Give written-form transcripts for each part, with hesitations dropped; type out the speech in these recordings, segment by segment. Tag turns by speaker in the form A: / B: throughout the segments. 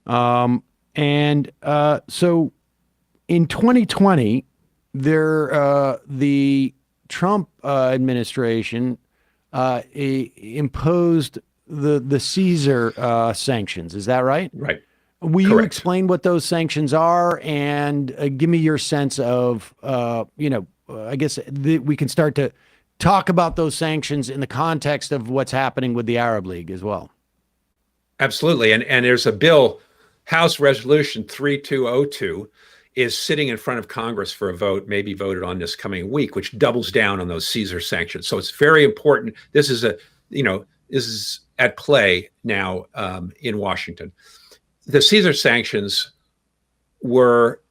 A: So in 2020, the Trump administration imposed the Caesar sanctions. Is that right?
B: Right.
A: Will you
B: Correct.
A: explain what those sanctions are and give me your sense of, I guess we can start to talk about those sanctions in the context of what's happening with the Arab League as well.
B: Absolutely. And there's a bill, House Resolution 3202, is sitting in front of Congress for a vote, maybe voted on this coming week, which doubles down on those Caesar sanctions. So it's very important. This is this is at play now in Washington. The Caesar sanctions were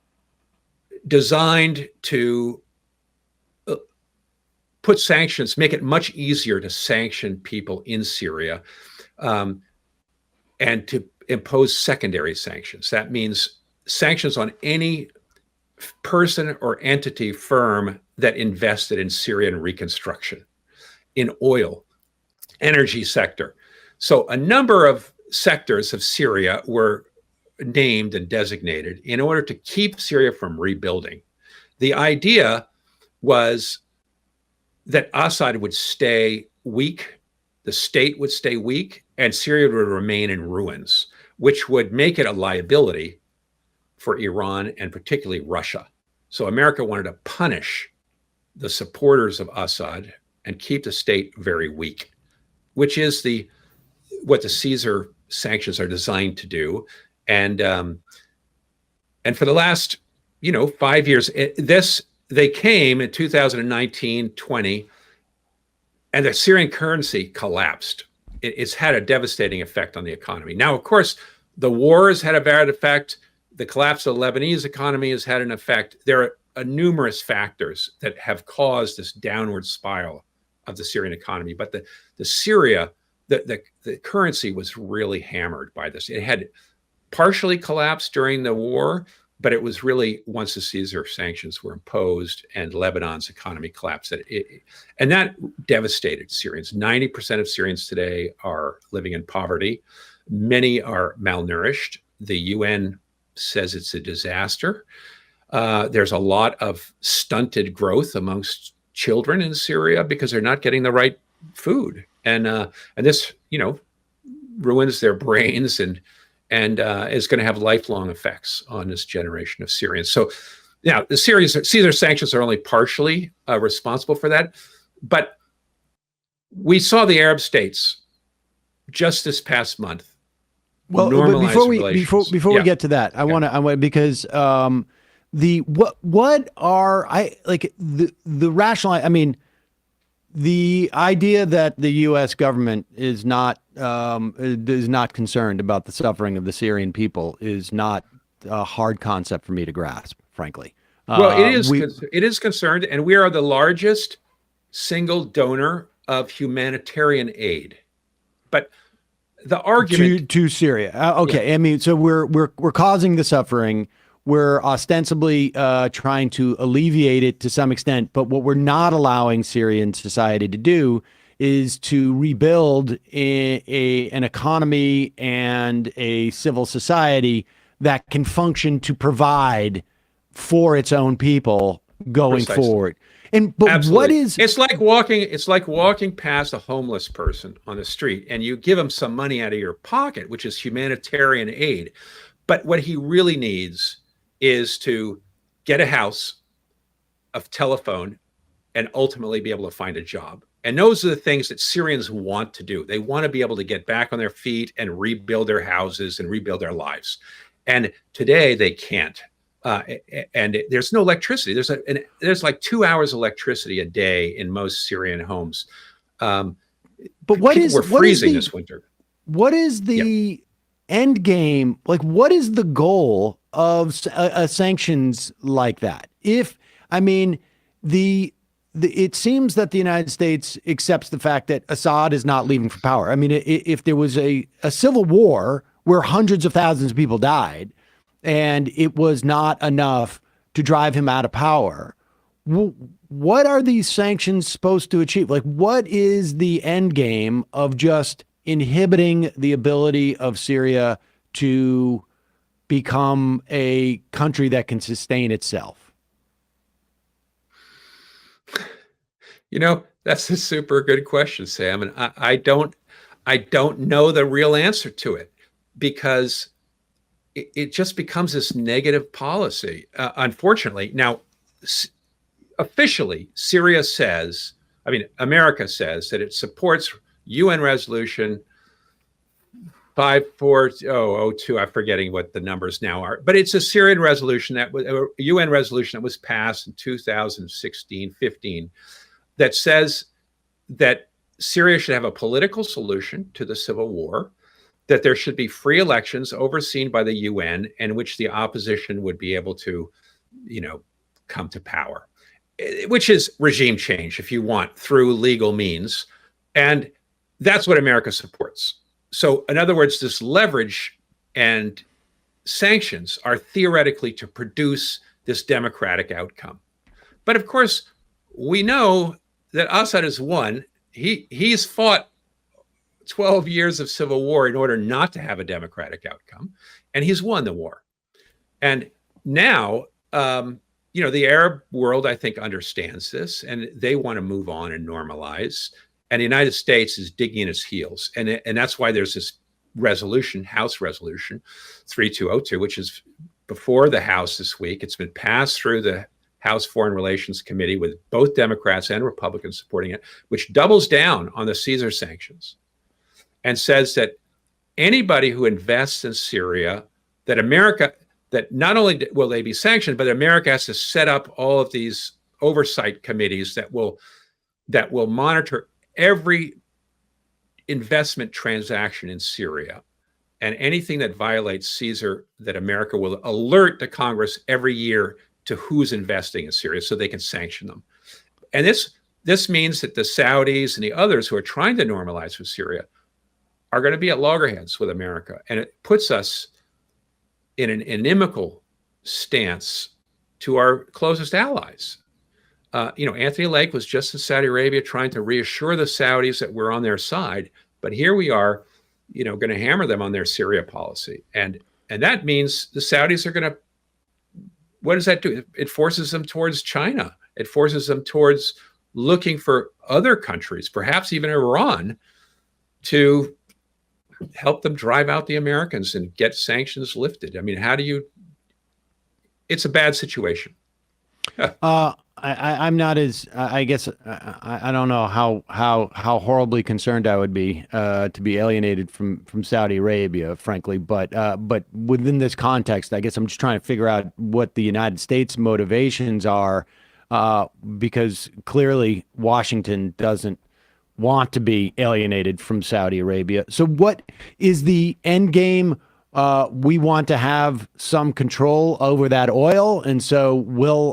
B: designed to put sanctions, make it much easier to sanction people in Syria, and to impose secondary sanctions. That means sanctions on any person or entity, firm that invested in Syrian reconstruction, in oil, energy sector. So a number of sectors of Syria were named and designated in order to keep Syria from rebuilding. The idea was that Assad would stay weak, the state would stay weak, and Syria would remain in ruins, which would make it a liability for Iran and particularly Russia. So America wanted to punish the supporters of Assad and keep the state very weak, which is what the Caesar sanctions are designed to do. And for the last 5 years, they came in 2019, 20, and the Syrian currency collapsed. It's had a devastating effect on the economy. Now, of course, the war has had a bad effect. The collapse of the Lebanese economy has had an effect. There are numerous factors that have caused this downward spiral of the Syrian economy. But the currency was really hammered by this. It had partially collapsed during the war, but it was really once the Caesar sanctions were imposed and Lebanon's economy collapsed, and that devastated Syrians. 90% of Syrians today are living in poverty. Many are malnourished. The UN says it's a disaster. There's a lot of stunted growth amongst children in Syria because they're not getting the right food, and this ruins their brains and is going to have lifelong effects on this generation of Syrians. So, yeah, the Caesar sanctions are only partially responsible for that, but we saw the Arab states just this past month.
A: Well, but before we get to that, I want to because what are the rational? I mean, the idea that the U.S. government is not concerned about the suffering of the Syrian people is not a hard concept for me to grasp, frankly.
B: Well, it is concerned, and we are the largest single donor of humanitarian aid. But the argument
A: to Syria, okay. Yeah. I mean, so we're causing the suffering. We're ostensibly trying to alleviate it to some extent, but what we're not allowing Syrian society to do is to rebuild an economy and a civil society that can function to provide for its own people going forward. But absolutely. What is
B: it's like walking past a homeless person on the street and you give him some money out of your pocket, which is humanitarian aid. But what he really needs is to get a house, a telephone, and ultimately be able to find a job. And those are the things that Syrians want to do. They want to be able to get back on their feet and rebuild their houses and rebuild their lives. And today they can't. And there's no electricity. There's like 2 hours of electricity a day in most Syrian homes.
A: But we're
B: freezing this winter.
A: What is the end game? Like, what is the goal of sanctions like that? It seems that the United States accepts the fact that Assad is not leaving for power. I mean, if there was a civil war where hundreds of thousands of people died and it was not enough to drive him out of power, what are these sanctions supposed to achieve? Like, what is the end game of just inhibiting the ability of Syria to become a country that can sustain itself?
B: That's a super good question, Sam. And I don't know the real answer to it, because it just becomes this negative policy. Unfortunately, now officially, America says that it supports UN resolution 54002. I'm forgetting what the numbers now are, but it's a Syrian resolution that was a UN resolution that was passed in 2016-15 that says that Syria should have a political solution to the civil war, that there should be free elections overseen by the UN, in which the opposition would be able to, come to power, which is regime change, if you want, through legal means. And that's what America supports. So in other words, this leverage and sanctions are theoretically to produce this democratic outcome. But of course, we know that Assad has won. He's fought 12 years of civil war in order not to have a democratic outcome, and he's won the war. And now, the Arab world, I think, understands this, and they want to move on and normalize. And the United States is digging its heels, and that's why there's this resolution, House Resolution 3202, which is before the House this week. It's been passed through the House Foreign Relations Committee with both Democrats and Republicans supporting it, which doubles down on the Caesar sanctions and says that anybody who invests in Syria, that not only will they be sanctioned, but America has to set up all of these oversight committees that will monitor every investment transaction in Syria, and anything that violates Caesar, that America will alert the Congress every year to who's investing in Syria so they can sanction them. And this means that the Saudis and the others who are trying to normalize with Syria are going to be at loggerheads with America. And it puts us in an inimical stance to our closest allies. Anthony Lake was just in Saudi Arabia trying to reassure the Saudis that we're on their side. But here we are, going to hammer them on their Syria policy. And that means the Saudis are going to, what does that do? It forces them towards China. It forces them towards looking for other countries, perhaps even Iran, to help them drive out the Americans and get sanctions lifted. I mean, it's a bad situation.
A: I'm not as, I guess, I don't know how horribly concerned I would be to be alienated from Saudi Arabia, frankly. But within this context, I guess I'm just trying to figure out what the United States motivations are, because clearly Washington doesn't want to be alienated from Saudi Arabia. So what is the end game? We want to have some control over that oil, and so we'll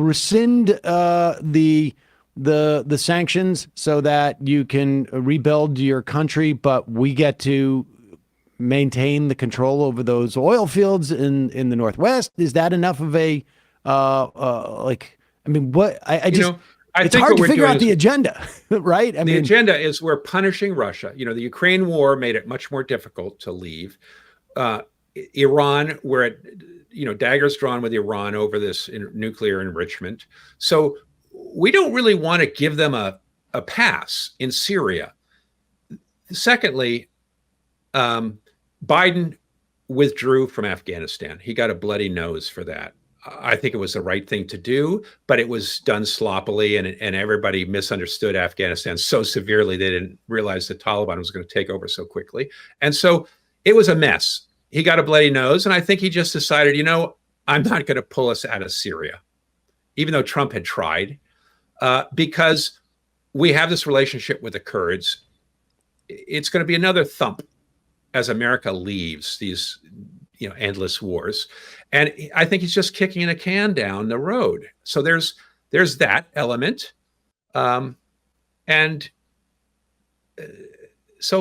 A: rescind the sanctions so that you can rebuild your country, but we get to maintain the control over those oil fields in the Northwest. Is that enough of a it's hard to figure out the agenda, right?
B: The agenda is we're punishing Russia. The Ukraine war made it much more difficult to leave. Iran, daggers drawn with Iran over this nuclear enrichment. So we don't really want to give them a pass in Syria. Secondly, Biden withdrew from Afghanistan. He got a bloody nose for that. I think it was the right thing to do, but it was done sloppily, and everybody misunderstood Afghanistan so severely they didn't realize the Taliban was going to take over so quickly. And so it was a mess. He got a bloody nose, and I think he just decided, I'm not going to pull us out of Syria, even though Trump had tried, because we have this relationship with the Kurds. It's going to be another thump as America leaves these endless wars. And I think he's just kicking a can down the road. So there's that element. So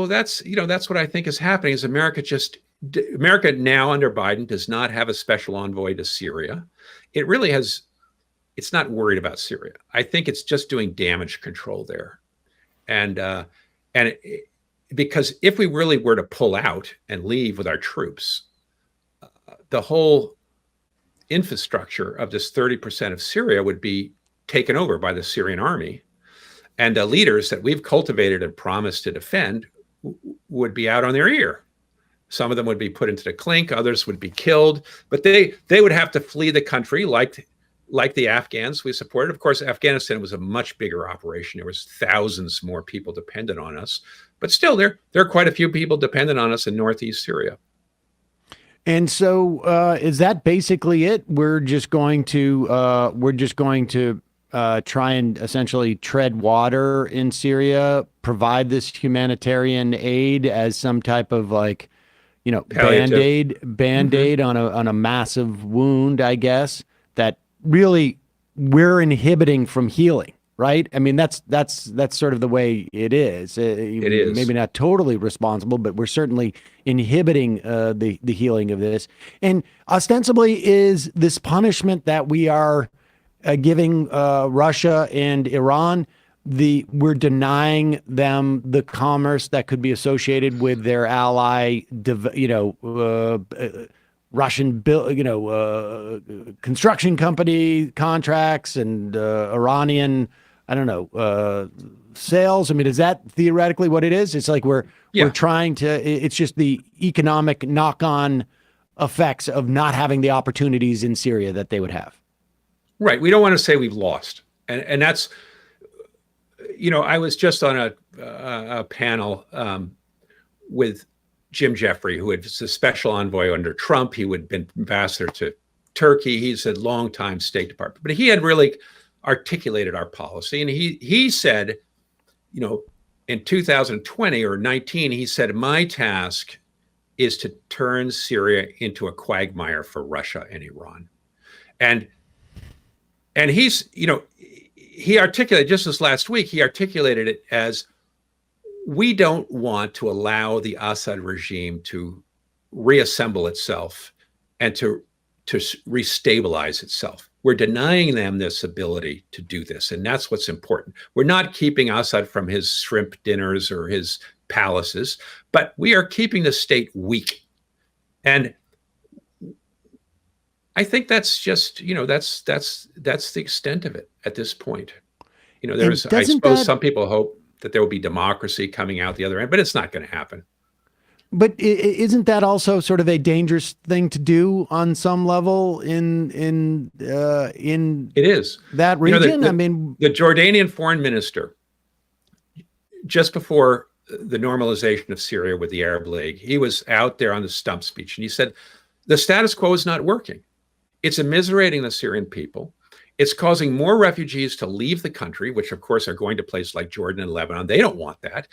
B: that's what I think is happening is America now under Biden does not have a special envoy to Syria. It's not worried about Syria. I think it's just doing damage control there. And because if we really were to pull out and leave with our troops, the whole infrastructure of this 30% of Syria would be taken over by the Syrian army. And the leaders that we've cultivated and promised to defend would be out on their ear. Some of them would be put into the clink, others would be killed, but they would have to flee the country like the Afghans we supported. Of course, Afghanistan was a much bigger operation. There was thousands more people dependent on us, but still there are quite a few people dependent on us in northeast Syria.
A: And so is that basically it? We're just going to try and essentially tread water in Syria, provide this humanitarian aid as some type of like,
B: Palliative.
A: band-aid on a massive wound, I guess, that really we're inhibiting from healing, right? I mean, that's sort of the way it is.
B: It is
A: maybe not totally responsible, but we're certainly inhibiting the healing of this. And ostensibly, is this punishment that we are giving Russia and Iran, we're denying them the commerce that could be associated with their ally, Russian construction company contracts and Iranian, I don't know, sales. I mean, is that theoretically what it is? It's like we're trying to. It's just the economic knock-on effects of not having the opportunities in Syria that they would have.
B: Right. We don't want to say we've lost, and that's. I was just on a panel with Jim Jeffrey, who was the special envoy under Trump. He had been ambassador to Turkey. He's a longtime State Department, but he had really articulated our policy. And he said, in 2020 or 19, he said, my task is to turn Syria into a quagmire for Russia and Iran. And he's, he articulated just this last week, he articulated it as, we don't want to allow the Assad regime to reassemble itself and to restabilize itself. We're denying them this ability to do this. And that's what's important. We're not keeping Assad from his shrimp dinners or his palaces, but we are keeping the state weak. And I think that's just, that's the extent of it at this point. I suppose some people hope that there will be democracy coming out the other end, but it's not going to happen.
A: But isn't that also sort of a dangerous thing to do on some level in
B: it is
A: that region?
B: The Jordanian foreign minister, just before the normalization of Syria with the Arab League, he was out there on the stump speech, and he said, the status quo is not working. It's immiserating the Syrian people. It's causing more refugees to leave the country, which of course are going to places like Jordan and Lebanon. They don't want that.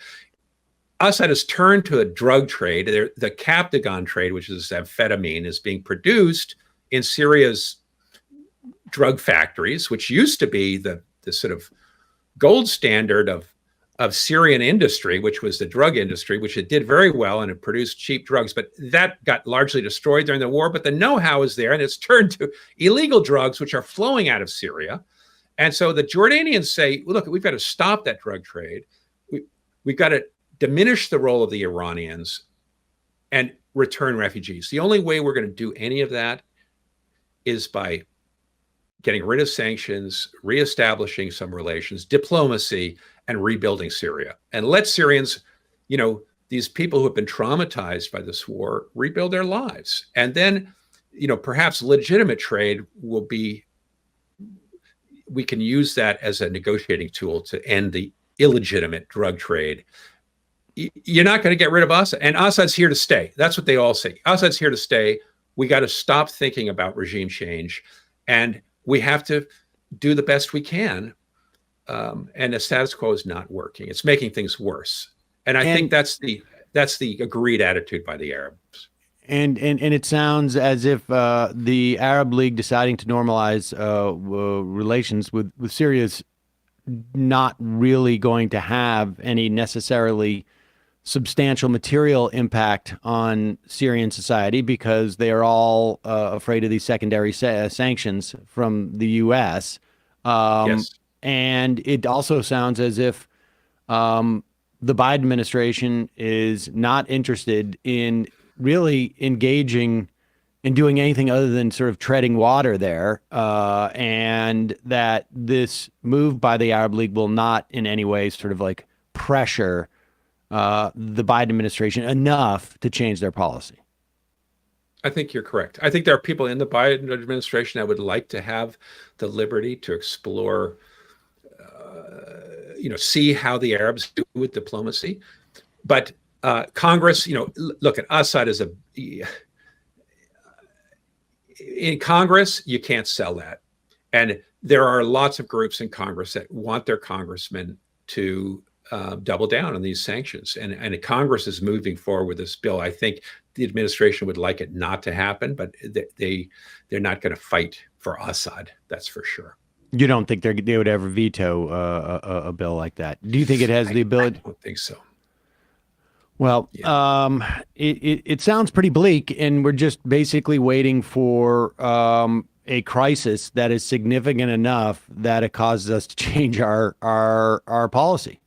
B: Assad has turned to a drug trade. The Captagon trade, which is amphetamine, is being produced in Syria's drug factories, which used to be the sort of gold standard of Syrian industry, which was the drug industry, which it did very well and it produced cheap drugs. But that got largely destroyed during the war. But the know-how is there, and it's turned to illegal drugs, which are flowing out of Syria. And so the Jordanians say, well, look, we've got to stop that drug trade. We've got to diminish the role of the Iranians and return refugees. The only way we're going to do any of that is by getting rid of sanctions, reestablishing some relations, diplomacy, and rebuilding Syria. And let Syrians, these people who have been traumatized by this war, rebuild their lives. And then, perhaps legitimate trade will be, we can use that as a negotiating tool to end the illegitimate drug trade. You're not going to get rid of Assad, and Assad's here to stay. That's what they all say. Assad's here to stay. We got to stop thinking about regime change, and we have to do the best we can. And the status quo is not working. It's making things worse. And I think that's the agreed attitude by the Arabs.
A: And it sounds as if the Arab League deciding to normalize relations with Syria is not really going to have any necessarily substantial material impact on Syrian society, because they are all afraid of these secondary sanctions from the U.S.
B: Yes.
A: And it also sounds as if the Biden administration is not interested in really engaging in doing anything other than sort of treading water there, and that this move by the Arab League will not in any way sort of like pressure the Biden administration enough to change their policy.
B: I think you're correct. I think there are people in the Biden administration that would like to have the liberty to explore, see how the Arabs do with diplomacy. But Congress, look at Assad as in Congress, you can't sell that. And there are lots of groups in Congress that want their congressmen to double down on these sanctions. And Congress is moving forward with this bill. I think the administration would like it not to happen, but they're not going to fight for Assad. That's for sure.
A: You don't think they would ever veto a bill like that? Do you think it has the ability?
B: I don't think so.
A: Well, yeah. It sounds pretty bleak, and we're just basically waiting for a crisis that is significant enough that it causes us to change our policy.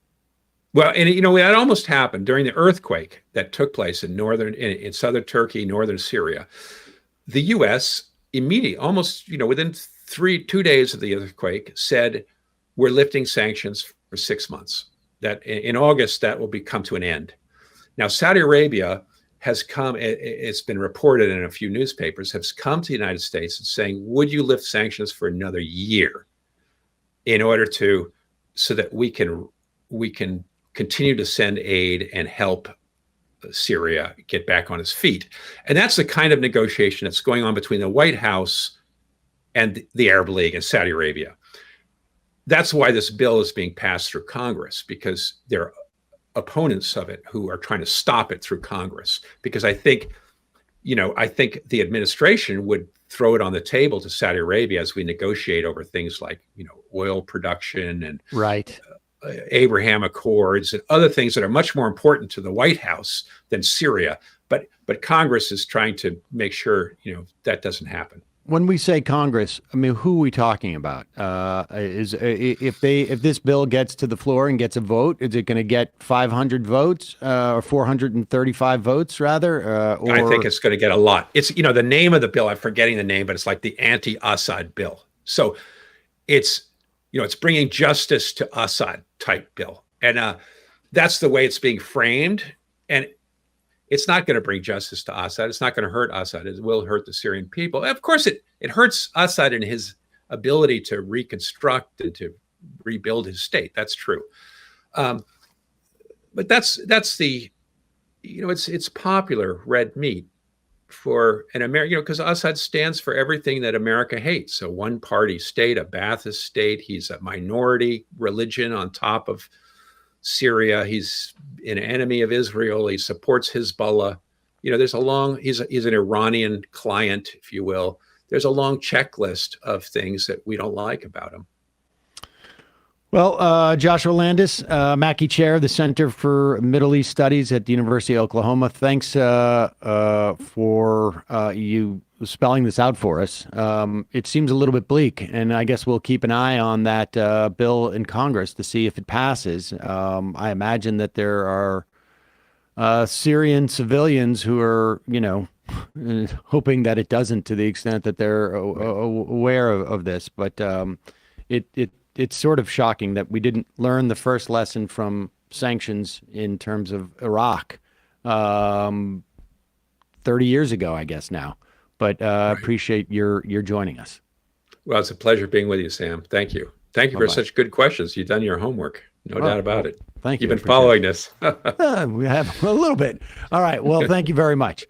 B: Well, and that almost happened during the earthquake that took place in southern Turkey, northern Syria. The U.S. immediately, almost within 2 days of the earthquake, said we're lifting sanctions for 6 months. That in August that will come to an end. Now, Saudi Arabia has come. It's been reported in a few newspapers, has come to the United States and saying, "Would you lift sanctions for another year in order so that we can continue to send aid and help Syria get back on its feet?" And that's the kind of negotiation that's going on between the White House and the Arab League and Saudi Arabia. That's why this bill is being passed through Congress, because there are opponents of it who are trying to stop it through Congress. Because I think the administration would throw it on the table to Saudi Arabia as we negotiate over things like, oil production and
A: right.
B: Abraham Accords and other things that are much more important to the White House than Syria. But Congress is trying to make sure, that doesn't happen.
A: When we say Congress, I mean, who are we talking about? If this bill gets to the floor and gets a vote, is it going to get 500 votes or 435 votes rather? Or...
B: I think it's going to get a lot. It's the name of the bill. I'm forgetting the name, but it's like the anti-Assad bill. So it's bringing justice to Assad type bill, and that's the way it's being framed. And it's not going to bring justice to Assad. It's not going to hurt Assad. It will hurt the Syrian people. Of course, it hurts Assad in his ability to reconstruct and to rebuild his state. That's true. But that's the, it's popular red meat for an American, because Assad stands for everything that America hates. A one-party state, a Ba'athist state. He's a minority religion on top of Syria. He's an enemy of Israel. He supports Hezbollah. There's he's an Iranian client, if you will. There's a long checklist of things that we don't like about him.
A: Well, Joshua Landis, Mackey Chair of the Center for Middle East Studies at the University of Oklahoma. Thanks for you spelling this out for us. It seems a little bit bleak, and I guess we'll keep an eye on that bill in Congress to see if it passes. I imagine that there are Syrian civilians who are, hoping that it doesn't, to the extent that they're aware of this. But it's sort of shocking that we didn't learn the first lesson from sanctions in terms of Iraq 30 years ago, I guess now. But right. Appreciate your joining us.
B: Well, it's a pleasure being with you, Sam. Thank you. Thank you for such good questions. You've done your homework. No doubt about it.
A: Thank you.
B: You've been following this.
A: We have a little bit. All right. Well, thank you very much.